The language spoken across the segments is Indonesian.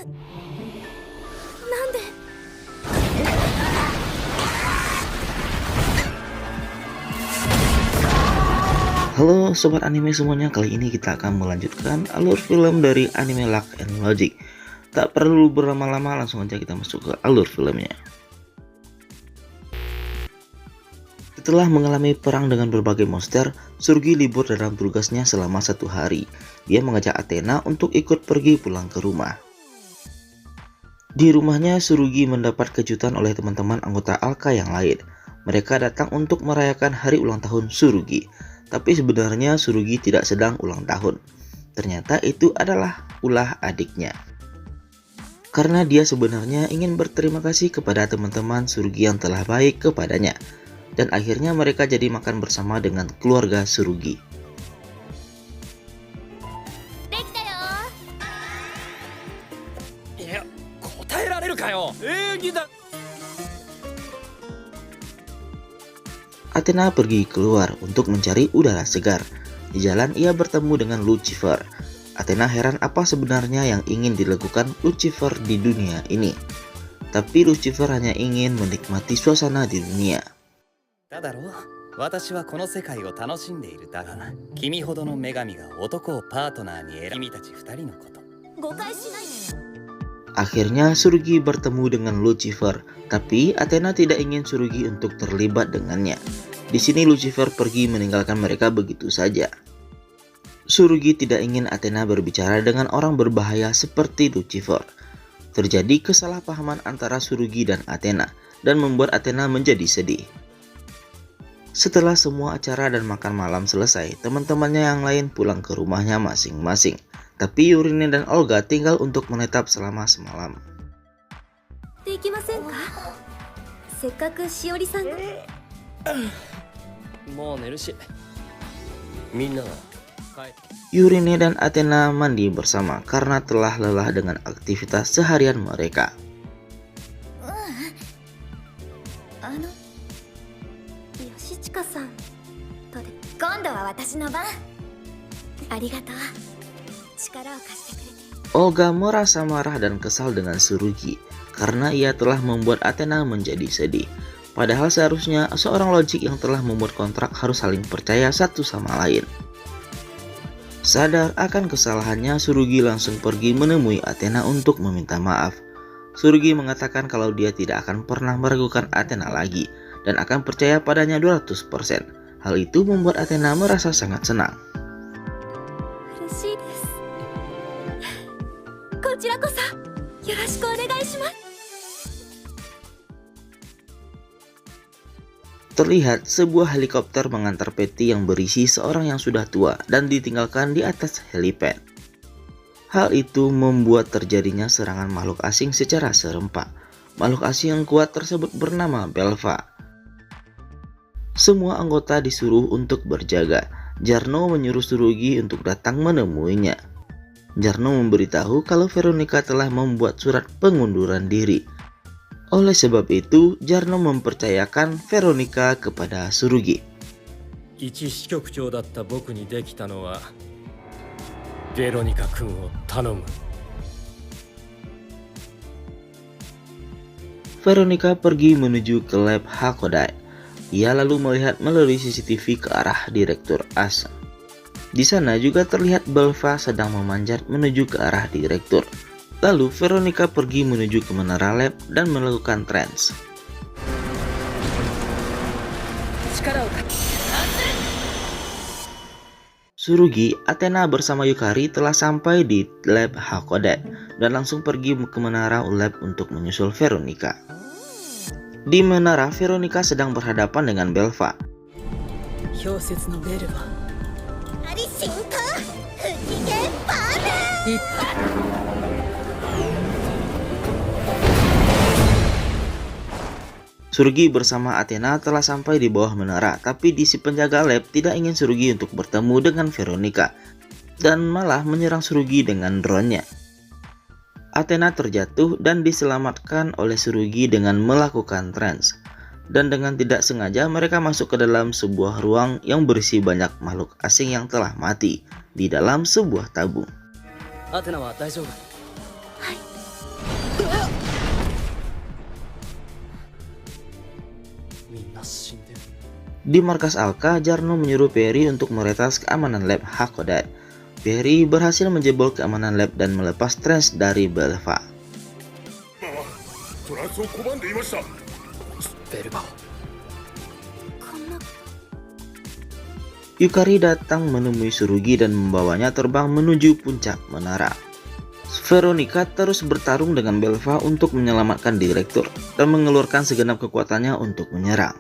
なんで。 Halo sobat anime semuanya, kali ini kita akan melanjutkan alur film dari anime Lock and Logic. Tak perlu berlama-lama, langsung aja kita masuk ke alur filmnya. Setelah mengalami perang dengan berbagai monster, Tsurugi libur dalam tugasnya selama 1 hari. Dia mengajak Athena untuk ikut pergi pulang ke rumah. Di rumahnya, Tsurugi mendapat kejutan oleh teman-teman anggota Alka yang lain. Mereka datang untuk merayakan hari ulang tahun Tsurugi. Tapi sebenarnya Tsurugi tidak sedang ulang tahun. Ternyata itu adalah ulah adiknya. Karena dia sebenarnya ingin berterima kasih kepada teman-teman Tsurugi yang telah baik kepadanya. Dan akhirnya mereka jadi makan bersama dengan keluarga Tsurugi. Athena pergi keluar untuk mencari udara segar. Di jalan ia bertemu dengan Lucifer. Athena heran apa sebenarnya yang ingin dilakukan Lucifer di dunia ini. Tapi Lucifer hanya ingin menikmati suasana di dunia. Akhirnya Tsurugi bertemu dengan Lucifer, tapi Athena tidak ingin Tsurugi untuk terlibat dengannya. Di sini Lucifer pergi meninggalkan mereka begitu saja. Tsurugi tidak ingin Athena berbicara dengan orang berbahaya seperti Lucifer. Terjadi kesalahpahaman antara Tsurugi dan Athena, dan membuat Athena menjadi sedih. Setelah semua acara dan makan malam selesai, teman-temannya yang lain pulang ke rumahnya masing-masing. Tapi Yurine dan Olga tinggal untuk menetap selama semalam. Yurine dan Athena mandi bersama karena telah lelah dengan aktivitas seharian mereka. Olga merasa marah dan kesal dengan Tsurugi karena ia telah membuat Athena menjadi sedih. Padahal seharusnya seorang logik yang telah membuat kontrak harus saling percaya satu sama lain. Sadar akan kesalahannya, Tsurugi langsung pergi menemui Athena untuk meminta maaf. Tsurugi mengatakan kalau dia tidak akan pernah meragukan Athena lagi dan akan percaya padanya 200%. Hal itu membuat Athena merasa sangat senang. Terlihat sebuah helikopter mengantar peti yang berisi seorang yang sudah tua dan ditinggalkan di atas helipad. Hal itu membuat terjadinya serangan makhluk asing secara serempak. Makhluk asing yang kuat tersebut bernama Belva. Semua anggota disuruh untuk berjaga. Jarno menyuruh Tsurugi untuk datang menemuinya. Jarno memberitahu kalau Veronica telah membuat surat pengunduran diri. Oleh sebab itu, Jarno mempercayakan Veronica kepada Tsurugi. Veronica pergi menuju ke lab Hakodai. Ia lalu melihat melalui CCTV ke arah Direktur As. Di sana juga terlihat Belva sedang memanjat menuju ke arah Direktur. Lalu Veronica pergi menuju ke menara lab dan melakukan trance. Tsurugi, Athena bersama Yukari telah sampai di lab Hakodai dan langsung pergi ke menara lab untuk menyusul Veronica. Di menara, Veronica sedang berhadapan dengan Belva. Tsurugi bersama Athena telah sampai di bawah menara, tapi di si penjaga lab tidak ingin Tsurugi untuk bertemu dengan Veronica dan malah menyerang Tsurugi dengan drone-nya. Athena terjatuh dan diselamatkan oleh Tsurugi dengan melakukan trance. Dan dengan tidak sengaja mereka masuk ke dalam sebuah ruang yang berisi banyak makhluk asing yang telah mati di dalam sebuah tabung. Di markas Alka, Jarno menyuruh Perry untuk meretas keamanan lab Hakodate. Perry berhasil menjebol keamanan lab dan melepas Strange dari Belva. Yukari datang menemui Tsurugi dan membawanya terbang menuju puncak menara. Veronica terus bertarung dengan Belva untuk menyelamatkan direktur dan mengeluarkan segenap kekuatannya untuk menyerang.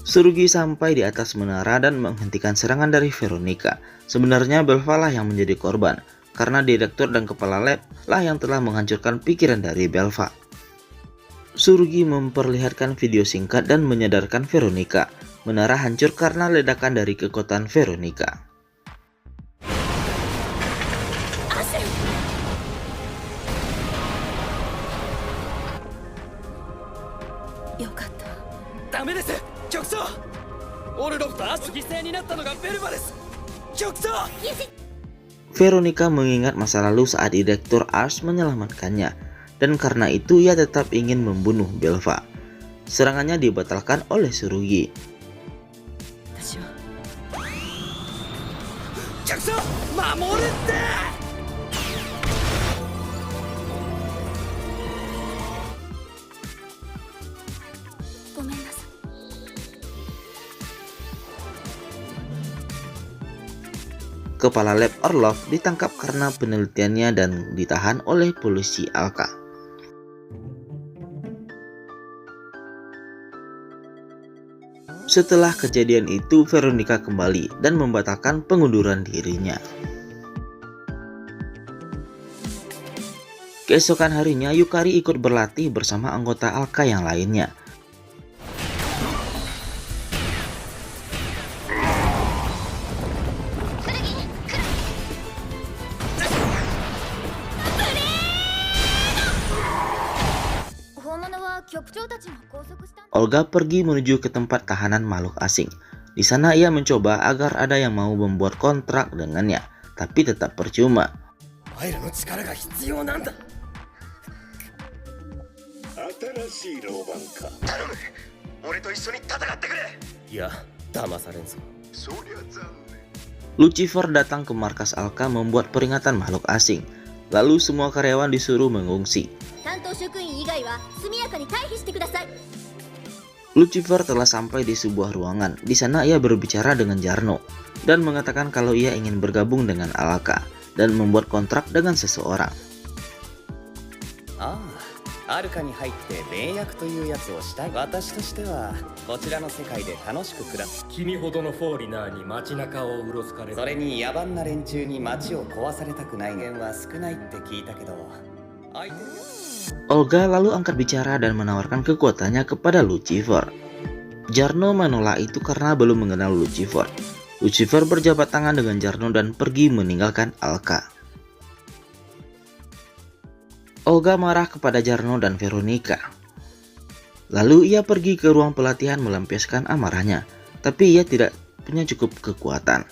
Tsurugi sampai di atas menara dan menghentikan serangan dari Veronica. Sebenarnya Belva lah yang menjadi korban, karena direktur dan kepala lab lah yang telah menghancurkan pikiran dari Belva. Tsurugi memperlihatkan video singkat dan menyadarkan Veronica. Menara hancur karena ledakan dari kekuatan Veronica. Veronica mengingat masa lalu saat Direktur Ash menyelamatkannya, dan karena itu ia tetap ingin membunuh Belva. Serangannya dibatalkan oleh Tsurugi. Kepala lab Orlov ditangkap karena penelitiannya dan ditahan oleh polisi Alka. Setelah kejadian itu, Veronica kembali dan membatalkan pengunduran dirinya. Keesokan harinya, Yukari ikut berlatih bersama anggota Alka yang lainnya. Olga pergi menuju ke tempat tahanan makhluk asing. Di sana ia mencoba agar ada yang mau membuat kontrak dengannya, tapi tetap percuma. Lucifer datang ke markas Alka membuat peringatan makhluk asing. Lalu semua karyawan disuruh mengungsi. Lucifer telah sampai di sebuah ruangan. Di sana ia berbicara dengan Jarno dan mengatakan kalau ia ingin bergabung dengan Alka dan membuat kontrak dengan seseorang. Olga lalu angkat bicara dan menawarkan kekuatannya kepada Lucifer. Jarno menolak itu karena belum mengenal Lucifer. Lucifer berjabat tangan dengan Jarno dan pergi meninggalkan Alka. Olga marah kepada Jarno dan Veronica. Lalu ia pergi ke ruang pelatihan melampiaskan amarahnya, tapi ia tidak punya cukup kekuatan.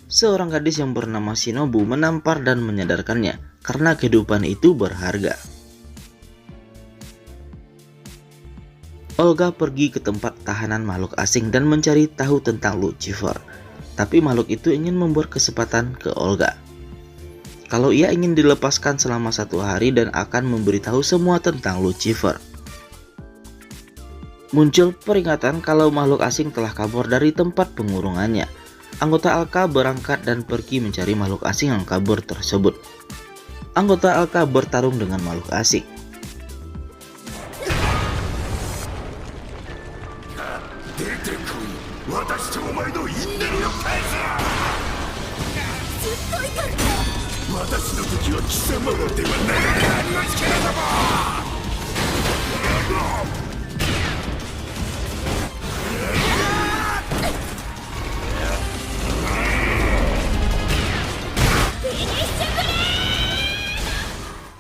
Seorang gadis yang bernama Shinobu menampar dan menyadarkannya karena kehidupan itu berharga. Olga pergi ke tempat tahanan makhluk asing dan mencari tahu tentang Lucifer. Tapi makhluk itu ingin membuat kesempatan ke Olga. Kalau ia ingin dilepaskan selama 1 hari dan akan memberitahu semua tentang Lucifer. Muncul peringatan kalau makhluk asing telah kabur dari tempat pengurungannya. Anggota Alka berangkat dan pergi mencari makhluk asing yang kabur tersebut. Anggota Alka bertarung dengan makhluk asing.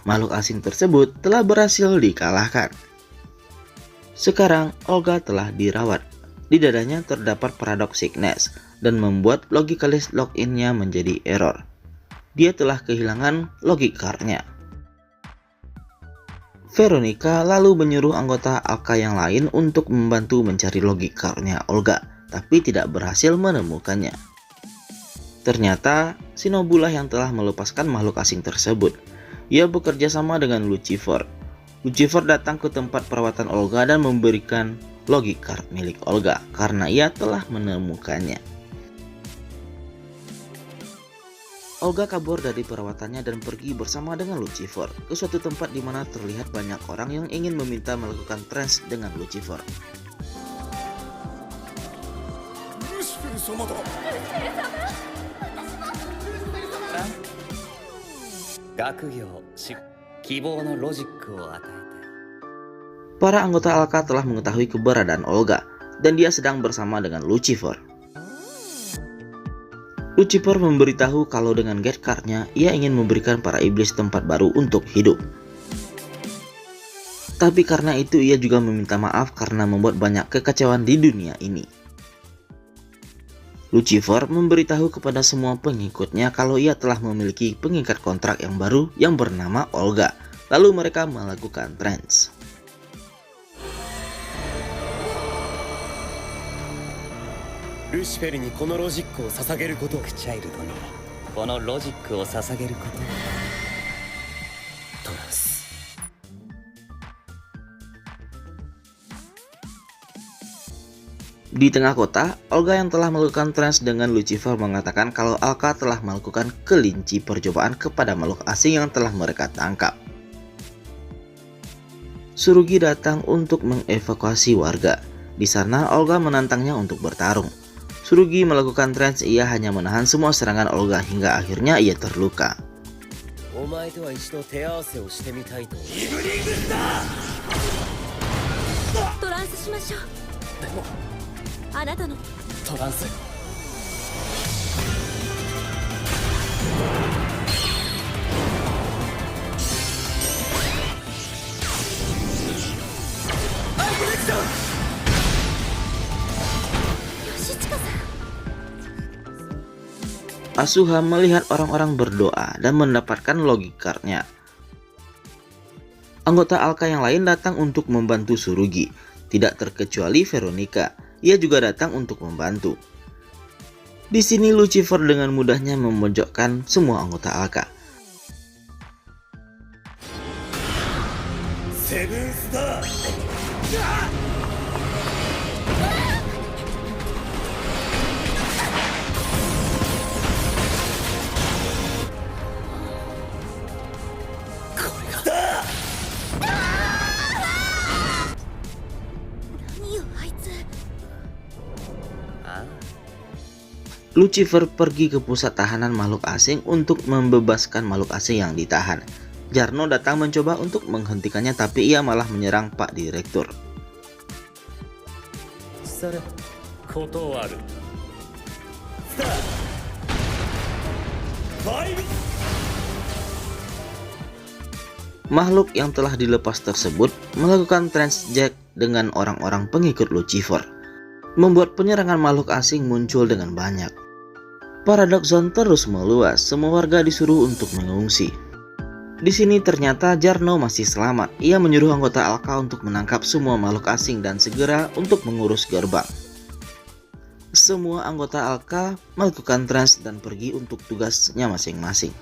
Makhluk asing tersebut telah berhasil dikalahkan. Sekarang Olga telah dirawat. Di dadanya terdapat paradox sickness dan membuat logikalis login-nya menjadi error. Dia telah kehilangan logic card-nya. Veronica lalu menyuruh anggota Alka yang lain untuk membantu mencari logic card-nya Olga, tapi tidak berhasil menemukannya. Ternyata Shinobu lah yang telah melepaskan makhluk asing tersebut. Ia bekerja sama dengan Lucifer. Lucifer datang ke tempat perawatan Olga dan memberikan logic card milik Olga karena ia telah menemukannya. Olga kabur dari perawatannya dan pergi bersama dengan Lucifer ke suatu tempat di mana terlihat banyak orang yang ingin meminta melakukan trance dengan Lucifer. Para anggota Alka telah mengetahui keberadaan Olga dan dia sedang bersama dengan Lucifer. Lucifer memberitahu kalau dengan get card-nya ia ingin memberikan para iblis tempat baru untuk hidup. Tapi karena itu ia juga meminta maaf karena membuat banyak kekacauan di dunia ini. Lucifer memberitahu kepada semua pengikutnya kalau ia telah memiliki pengikat kontrak yang baru yang bernama Olga. Lalu mereka melakukan trance. Luciferにこのロジックを捧げること、チャイルドにこのロジックを捧げること、トランス。Di tengah kota, Olga yang telah melakukan trance dengan Lucifer mengatakan kalau Alka telah melakukan kelinci percobaan kepada makhluk asing yang telah mereka tangkap. Surugi datang untuk mengevakuasi warga. Di sana Olga menantangnya untuk bertarung. Surugi melakukan trance, ia hanya menahan semua serangan Olga hingga akhirnya ia terluka. Asuha melihat orang-orang berdoa dan mendapatkan logic card-nya. Anggota Alka yang lain datang untuk membantu Surugi, tidak terkecuali Veronica. Ia juga datang untuk membantu. Di sini Lucifer dengan mudahnya memojokkan semua anggota Alka. Seven Star. Lucifer pergi ke pusat tahanan makhluk asing untuk membebaskan makhluk asing yang ditahan. Jarno datang mencoba untuk menghentikannya tapi ia malah menyerang Pak Direktur. Makhluk yang telah dilepas tersebut melakukan transjack dengan orang-orang pengikut Lucifer, membuat penyerangan makhluk asing muncul dengan banyak. Paradox Zone terus meluas, semua warga disuruh untuk mengungsi. Di sini ternyata Jarno masih selamat. Ia menyuruh anggota Alka untuk menangkap semua makhluk asing dan segera untuk mengurus gerbang. Semua anggota Alka melakukan trance dan pergi untuk tugasnya masing-masing.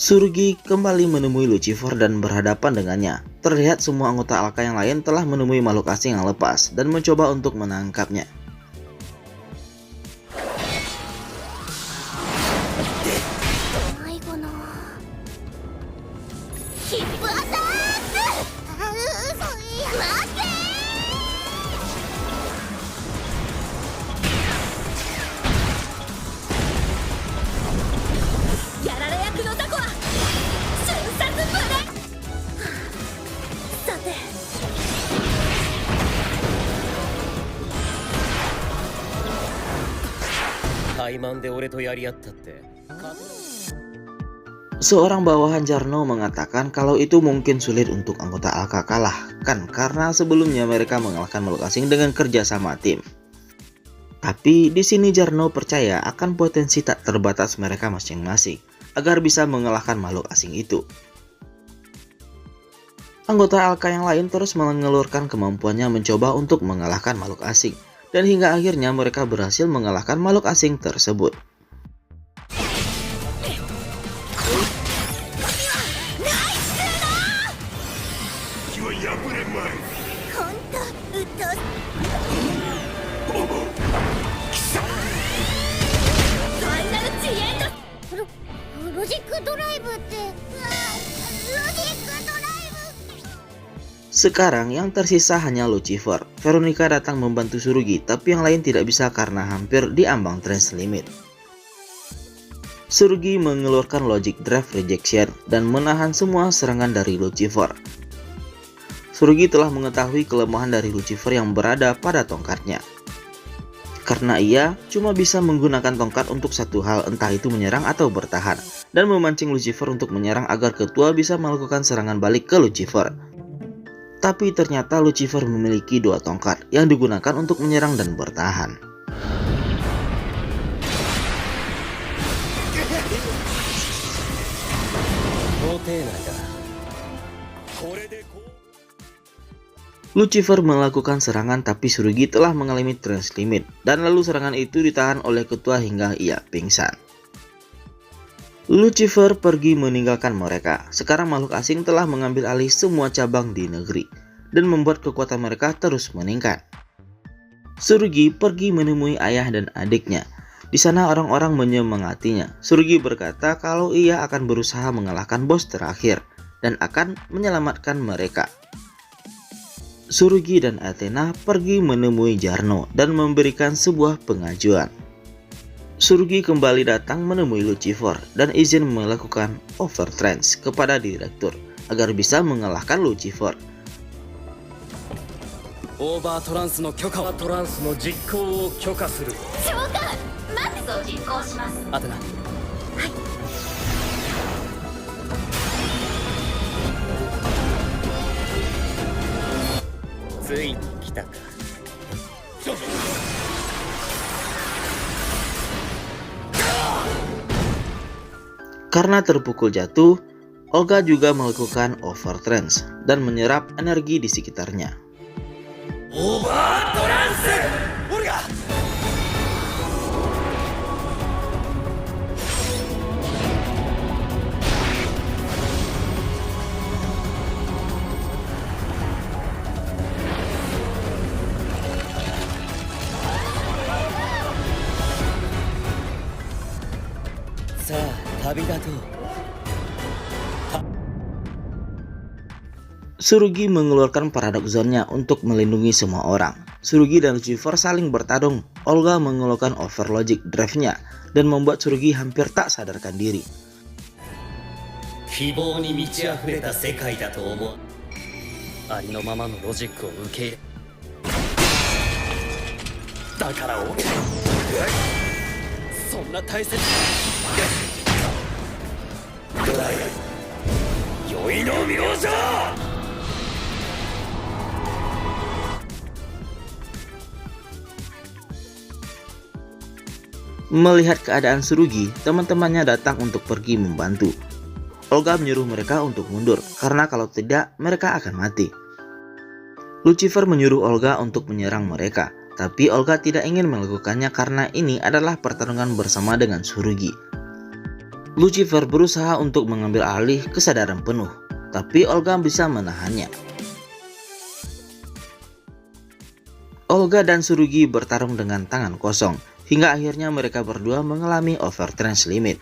Surugi kembali menemui Lucifer dan berhadapan dengannya. Terlihat semua anggota Alka yang lain telah menemui makhluk asing yang lepas dan mencoba untuk menangkapnya. 怠慢で俺とやり合ったって勝てない。 Seorang bawahan Jarno mengatakan kalau itu mungkin sulit untuk anggota Alka kalahkan karena sebelumnya mereka mengalahkan makhluk asing dengan kerjasama tim. Tapi di sini Jarno percaya akan potensi tak terbatas mereka masing-masing agar bisa mengalahkan makhluk asing itu. Anggota Alka yang lain terus mengeluarkan kemampuannya mencoba untuk mengalahkan makhluk asing, dan hingga akhirnya mereka berhasil mengalahkan makhluk asing tersebut. Sekarang yang tersisa hanya Lucifer. Veronica datang membantu Tsurugi, tapi yang lain tidak bisa karena hampir di ambang Trance Limit. Tsurugi mengeluarkan Logic Drive Rejection dan menahan semua serangan dari Lucifer. Tsurugi telah mengetahui kelemahan dari Lucifer yang berada pada tongkatnya. Karena ia cuma bisa menggunakan tongkat untuk satu hal, entah itu menyerang atau bertahan, dan memancing Lucifer untuk menyerang agar ketua bisa melakukan serangan balik ke Lucifer. Tapi ternyata Lucifer memiliki dua tongkat yang digunakan untuk menyerang dan bertahan. Lucifer melakukan serangan tapi Tsurugi telah mengalami Trance Limit, dan lalu serangan itu ditahan oleh ketua hingga ia pingsan. Lucifer pergi meninggalkan mereka. Sekarang makhluk asing telah mengambil alih semua cabang di negeri dan membuat kekuatan mereka terus meningkat. Tsurugi pergi menemui ayah dan adiknya. Di sana orang-orang menyemangatinya. Tsurugi berkata kalau ia akan berusaha mengalahkan bos terakhir dan akan menyelamatkan mereka. Tsurugi dan Athena pergi menemui Jarno dan memberikan sebuah pengajuan. Tsurugi kembali datang menemui Lucifer dan izin melakukan overtrance kepada direktur agar bisa mengalahkan Lucifer. Overtranceの許可をトランスの実行を許可する。召喚マックスを実行します。アテナ。ついに来たか。 Karena terpukul jatuh, Olga juga melakukan overtrance dan menyerap energi di sekitarnya. Tsurugi mengeluarkan Paradox Zone-nya untuk melindungi semua orang. Tsurugi dan Lucifer saling bertarung. Olga mengeluarkan Overlogic Drive-nya dan membuat Tsurugi hampir tak sadarkan diri. 希望に満ち溢れた世界だと思う。ありのままのロジックを受け入れ。だから俺そんな大切良いの見ろじゃ。 Melihat keadaan Tsurugi, teman-temannya datang untuk pergi membantu. Olga menyuruh mereka untuk mundur, karena kalau tidak, mereka akan mati. Lucifer menyuruh Olga untuk menyerang mereka, tapi Olga tidak ingin melakukannya karena ini adalah pertarungan bersama dengan Tsurugi. Lucifer berusaha untuk mengambil alih kesadaran penuh, tapi Olga bisa menahannya. Olga dan Tsurugi bertarung dengan tangan kosong, hingga akhirnya mereka berdua mengalami overtrance limit.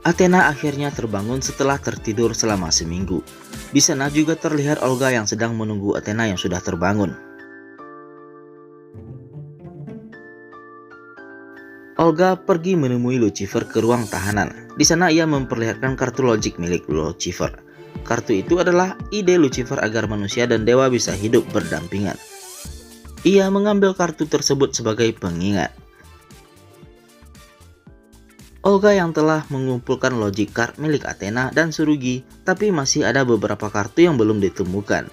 Athena akhirnya terbangun setelah tertidur selama seminggu. Di sana juga terlihat Olga yang sedang menunggu Athena yang sudah terbangun. Olga pergi menemui Lucifer ke ruang tahanan. Di sana ia memperlihatkan kartu logik milik Lucifer. Kartu itu adalah ide Lucifer agar manusia dan dewa bisa hidup berdampingan. Ia mengambil kartu tersebut sebagai pengingat. Olga yang telah mengumpulkan logic card milik Athena dan Tsurugi, tapi masih ada beberapa kartu yang belum ditemukan.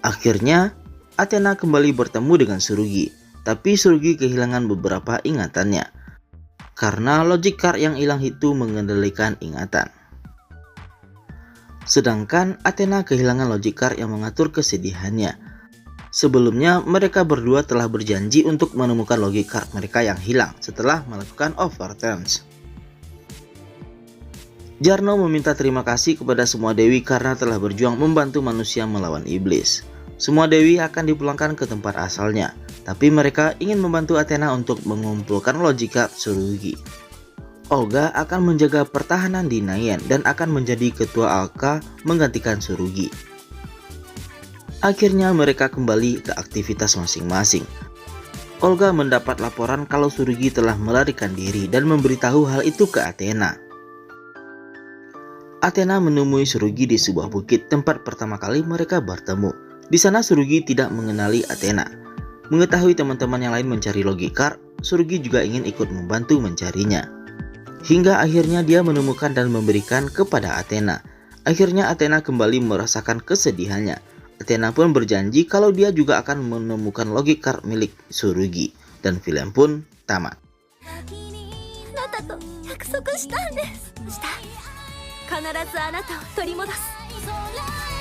Akhirnya, Athena kembali bertemu dengan Tsurugi, tapi Tsurugi kehilangan beberapa ingatannya. Karena logic card yang hilang itu mengendalikan ingatan. Sedangkan Athena kehilangan logic card yang mengatur kesedihannya. Sebelumnya, mereka berdua telah berjanji untuk menemukan logic card mereka yang hilang setelah melakukan overturns. Jarno meminta terima kasih kepada semua dewi karena telah berjuang membantu manusia melawan iblis. Semua dewi akan dipulangkan ke tempat asalnya, tapi mereka ingin membantu Athena untuk mengumpulkan logic card Tsurugi. Olga akan menjaga pertahanan di Nayen dan akan menjadi ketua Alka menggantikan Tsurugi. Akhirnya mereka kembali ke aktivitas masing-masing. Olga mendapat laporan kalau Tsurugi telah melarikan diri dan memberitahu hal itu ke Athena. Athena menemui Tsurugi di sebuah bukit tempat pertama kali mereka bertemu. Di sana Tsurugi tidak mengenali Athena. Mengetahui teman-teman yang lain mencari logic card, Tsurugi juga ingin ikut membantu mencarinya. Hingga akhirnya dia menemukan dan memberikan kepada Athena. Akhirnya Athena kembali merasakan kesedihannya. Athena pun berjanji kalau dia juga akan menemukan logic card milik Tsurugi, dan film pun tamat. あなたと約束したんです。した。必ずあなたを取り戻す。